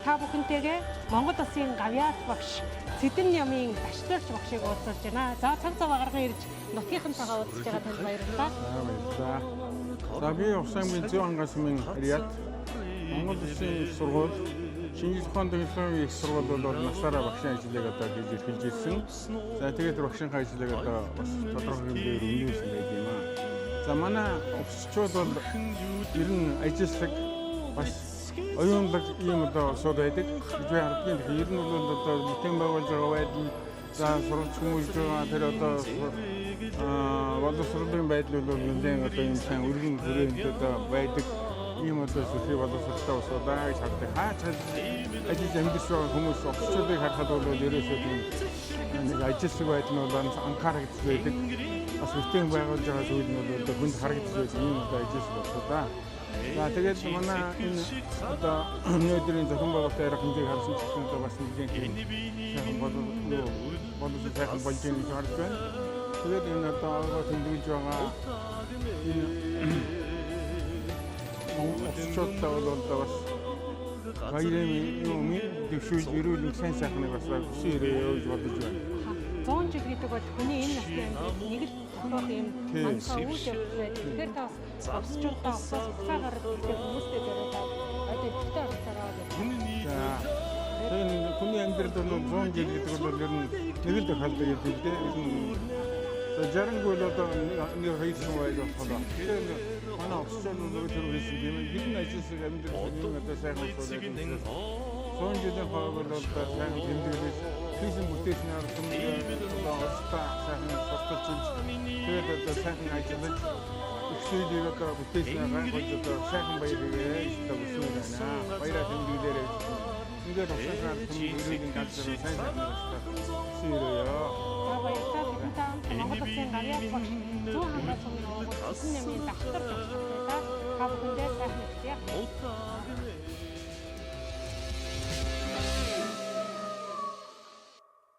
та бүхэнтэйгээ Монгол Улсын гавьяат багш Сэдэн Ямын Даштарч багшийг уулзуулж байна. За цаг цав гарган ирж нутгийнхантайгаа уулзж байгаа танд баярлалаа. Баярлалаа. За би Усан Зүүн ангасмын Риад Монгол Улсын сургууль Шинжлэх ухааны технологийн их сургууль бол насаараа багшийн ажлыг одоо хийж эхэлж ирсэн. За тэгээд багшийн ажлыг одоо бас тодорхой хэмжээгээр өмнөөсөн байдаг юм аа. За манай өвччүүд бол ер нь ажилладаг бас оюунлаг ийм одоо сууд байдаг. Бид хардгийн ер нь бол одоо бүтээн байгуулж байгаа байдал за сурч хүмүүж байгаа тэр одоо боловсролын байдал бол нэлээд одоо энэ сайн өргөн хүрээнд одоо байдаг. Ийм одоо сүлхий боловсролтой усудаа гэж хардаг. Хаач ажил амьдч байгаа хүмүүс өвччүүдийг харахад бол ерөөсөө нэг ажилсаг байдал нь бол анхаарагддаг байдаг. Бас бүтээн байгуулж байгаа зүйл нь бол хүнд харагддаг байдаг. Ийм одоо ажилсаг усудаа. За тэгээд манай энэ одоо өнөөдрийн зохион байгуулалтын арга хэмжээг харсан ч гэсэн бас нэгэн сайхан боловсрол сайхан болж байгаа гэж харж байна. Тэгээд энэ одоо тэмдэглэж байгаа энэ өвчтөд бол бас баярын юм дэвшүүлж ирүүл сайн сайхныг бас хүсэн ирээ гэж бодож байна. 100 жил гэдэг бол хүний энэ насны амьдрал нэг л тохиох юм мандаа үүж явдаг. Тэгэхээр та бас өвчтөдөө усаас уцаагаар үлдэх хүмүүстэй зориулаад одоо ихтэй орцороо гэж. За энэ хүний амьдрал бол 100 жил гэдэг бол ер нь нэг л халдаа гэдэг дээ. За жарангуй л одоо нэг хийсэн байж болох. Тэгэхээр манай өвчтөд нөгөө төр хийсэн юм. Хэдэн ажилласаг амьдрал юм одоо сайхан usуулдаг. 100 жилийн хоол бол сайхан тэмдэглэж хийсэн бүтээснээр одоо орцтой сайхан тусалж тэгээд одоо сайхан ажиллаж ихсүүлийг одоо бүтээснээр гайхаж одоо сайхан баяр хийгээ гэж хүсэж байна. Баяраа тэмдэглээрэй. Ингээд уусаар тэмдэглэлийн газар сайн сайхан хийрээ. За баярлалаа. Монгол Улсын гавьяат багш Зүүн ангасмын Сэдэн Ямын Даштарч багш та бүхэндээ сайн мэт.